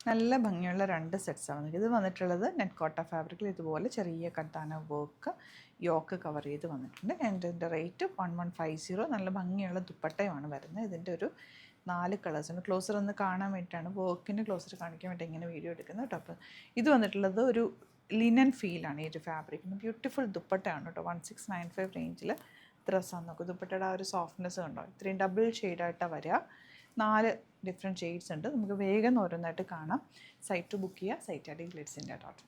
നല്ല ഭംഗിയുള്ള 2 സെറ്റ്സാണ്. ഇത് വന്നിട്ടുള്ളത് നെറ്റ് കോട്ട ഫാബ്രിക്കിൽ ഇതുപോലെ ചെറിയ കട്ടാന വർക്ക് യോക്ക് കവർ ചെയ്ത് വന്നിട്ടുണ്ട്. ആൻഡ് ഇതിൻ്റെ റേറ്റ് 1150. നല്ല ഭംഗിയുള്ള ദുപ്പട്ടയുമാണ് വരുന്നത്. ഇതിൻ്റെ ഒരു 4 കളേഴ്സുണ്ട്. ക്ലോസർ ഒന്ന് കാണാൻ വേണ്ടിയിട്ടാണ് വർക്കിൻ്റെ ക്ലോസർ കാണിക്കാൻ വേണ്ടി ഇങ്ങനെ വീഡിയോ എടുക്കുന്നത് കേട്ടോ. അപ്പോൾ ഇത് വന്നിട്ടുള്ളത് ഒരു ലിനൻ ഫീലാണ് ഈ ഒരു ഫാബ്രിക്കിന്. ബ്യൂട്ടിഫുൾ ദുപ്പട്ടയാണ് കേട്ടോ. 1695 റേഞ്ചിൽ ഡ്രസ്സാണ്. നോക്കും ദുപ്പട്ടയുടെ ആ ഒരു സോഫ്റ്റ്നെസ് ഉണ്ടോ. ഇത്രയും ഡബിൾ ഷെയ്ഡായിട്ടാണ് വരിക. 4 ഡിഫറെൻറ്റ് ഷെയ്ഡ്സ് ഉണ്ട്. നമുക്ക് വേഗം ഓരോന്നായിട്ട് കാണാം. സൈറ്റ് ബുക്ക് ചെയ്യുക. സൈറ്റ് ഐ ഡി ഗ്ലിറ്റ്സിൻ്റെ ഡോട്ട്.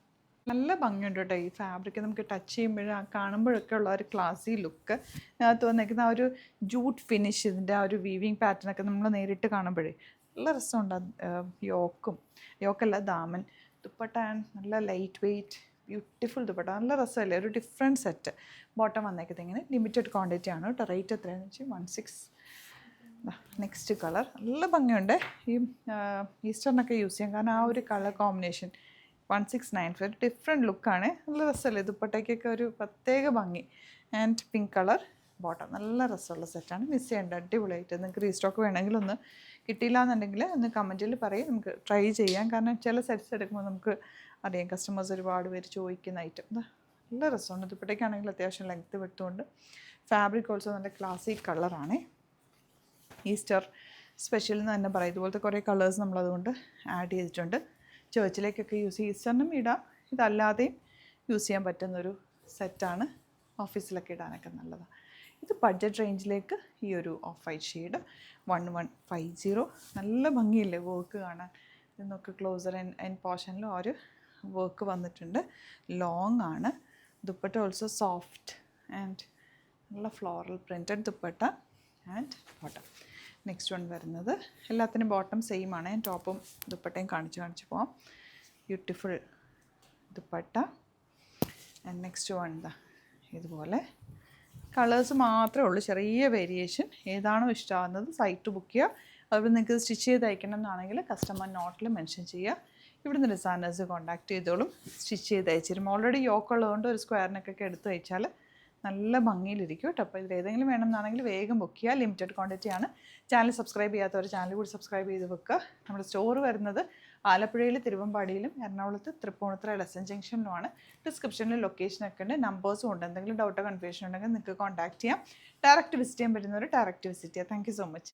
നല്ല ഭംഗിയുണ്ട് കേട്ടോ ഈ ഫാബ്രിക്. നമുക്ക് ടച്ച് ചെയ്യുമ്പോഴും കാണുമ്പോഴൊക്കെ ഉള്ള ഒരു ക്ലാസി ലുക്ക് അതിനകത്ത് വന്നിരിക്കുന്ന ആ ഒരു ജൂട്ട് ഫിനിഷ്, ഇതിൻ്റെ ആ ഒരു വീവിങ് പാറ്റേണൊക്കെ നമ്മൾ നേരിട്ട് കാണുമ്പോഴേ നല്ല രസമുണ്ട്. യോക്കല്ല ദാമൻ ദുപ്പട്ട. നല്ല ലൈറ്റ് വെയ്റ്റ് ബ്യൂട്ടിഫുൾ ദുപ്പട്ട. നല്ല രസമല്ലേ, ഒരു ഡിഫറെൻറ്റ് സെറ്റ്. ബോട്ടം വന്നേക്കുന്നത് ഇങ്ങനെ ലിമിറ്റഡ് ക്വാണ്ടിറ്റി ആണ് കേട്ടോ. റേറ്റ് എത്രയാണെന്ന് വെച്ചാൽ 16. നെക്സ്റ്റ് കളർ നല്ല ഭംഗിയുണ്ട്. ഈ ഈസ്റ്ററിനൊക്കെ യൂസ് ചെയ്യാം, കാരണം ആ ഒരു കളർ കോമ്പിനേഷൻ 1695 ഡിഫറെൻറ്റ് ലുക്കാണ്. നല്ല രസമല്ലേ, ദുപ്പട്ടയ്ക്കൊക്കെ ഒരു പ്രത്യേക ഭംഗി. And pink colour bottom. നല്ല രസമുള്ള സെറ്റാണ്. മിസ് ചെയ്യേണ്ട, അടിപൊളിയായിട്ട്. നിങ്ങൾക്ക് റീസ്റ്റോക്ക് വേണമെങ്കിൽ ഒന്ന് കിട്ടിയില്ല എന്നുണ്ടെങ്കിൽ ഒന്ന് കമൻറ്റിൽ പറയും, നമുക്ക് ട്രൈ ചെയ്യാം. കാരണം ചില സെറ്റ്സ് എടുക്കുമ്പോൾ നമുക്ക് അറിയാം കസ്റ്റമേഴ്സ് ഒരുപാട് പേര് ചോദിക്കുന്ന ഐറ്റം. നല്ല രസമുണ്ട്. ദുപ്പട്ടയ്ക്കാണെങ്കിൽ അത്യാവശ്യം ലെങ്ത്ത് വിട്ടുകൊണ്ട് ഫാബ്രിക് ഓൾസോ നല്ല ക്ലാസിക് കളറാണ്. ഈസ്റ്റർ സ്പെഷ്യൽ എന്ന് തന്നെ പറയാം. ഇതുപോലത്തെ കുറേ കളേഴ്സ് നമ്മളതുകൊണ്ട് ആഡ് ചെയ്തിട്ടുണ്ട്. ചേർച്ചിലേക്കൊക്കെ യൂസ് ചെയ്യും, ഈസ്റ്ററിനും ഇടാം. ഇതല്ലാതെയും യൂസ് ചെയ്യാൻ പറ്റുന്നൊരു സെറ്റാണ്. ഓഫീസിലൊക്കെ ഇടാനൊക്കെ നല്ലതാണ്. ഇത് ബഡ്ജറ്റ് റേഞ്ചിലേക്ക് ഈ ഒരു ഓഫ് വൈറ്റ് ഷെയ്ഡ് 1150. നല്ല ഭംഗിയില്ലേ വർക്ക് കാണാൻ. ഇതൊക്കെ ക്ലോസർ ആൻഡ് പോർഷനിലും ഒരു വർക്ക് വന്നിട്ടുണ്ട്. ലോങ് ആണ്. ദുപ്പട്ട ഓൾസോ സോഫ്റ്റ് ആൻഡ് നല്ല floral printed dupatta and bottom. Next one വരുന്നത് എല്ലാത്തിനും ബോട്ടം സെയിം ആണ്. ടോപ്പും ദുപ്പട്ടയും കാണിച്ച് പോവാം. Beautiful dupatta. And next one ഇതുപോലെ കളേഴ്സ് മാത്രമേ ഉള്ളൂ, ചെറിയ വേരിയേഷൻ. ഏതാണോ ഇഷ്ടമാകുന്നത് സൈറ്റ് ബുക്ക് ചെയ്യുക. അതുപോലെ നിങ്ങൾക്ക് സ്റ്റിച്ച് ചെയ്ത് അയക്കണം എന്നാണെങ്കിൽ കസ്റ്റമർ നോട്ടിൽ മെൻഷൻ ചെയ്യുക. ഇവിടുന്ന് ഡിസൈനേഴ്സ് കോൺടാക്ട് ചെയ്തോളും, സ്റ്റിച്ച് ചെയ്ത് അയച്ചിരും. ഓൾറെഡി യോക്ക് ഉള്ളതുകൊണ്ട് ഒരു സ്ക്വയറിനൊക്കെ എടുത്ത് അയച്ചാൽ നല്ല ഭംഗിയിലിരിക്കും കേട്ടോ. അപ്പോൾ ഇതിൽ ഏതെങ്കിലും വേണമെന്നാണെങ്കിൽ വേഗം ബുക്ക് ചെയ്യുക. ലിമിറ്റഡ് ക്വാണ്ടിറ്റി ആണ്. ചാനൽ സബ്സ്ക്രൈബ് ചെയ്യാത്തവർ ചാനൽ കൂടി സബ്സ്ക്രൈബ് ചെയ്ത് വെക്കുക. നമ്മുടെ സ്റ്റോർ വരുന്നത് ആലപ്പുഴയിൽ, തിരുവമ്പാടിയിലും, എറണാകുളത്ത് തൃപ്പൂണിത്തുറ LSN ജംഗ്ഷനിലുമാണ്. ഡിസ്ക്രിപ്ഷനിൽ ലൊക്കേഷനൊക്കെ ഉണ്ട്, നമ്പേഴ്സും ഉണ്ട്. എന്തെങ്കിലും ഡൗട്ടോ കൺഫ്യൂഷൻ ഉണ്ടെങ്കിൽ നിങ്ങൾക്ക് കോൺടാക്ട് ചെയ്യാം. ഡയറക്റ്റ് വിസിറ്റ് ചെയ്യാൻ പറ്റുന്നവർ ഡയറക്റ്റ് വിസിറ്റ് ചെയ്യാം. Thank you so much.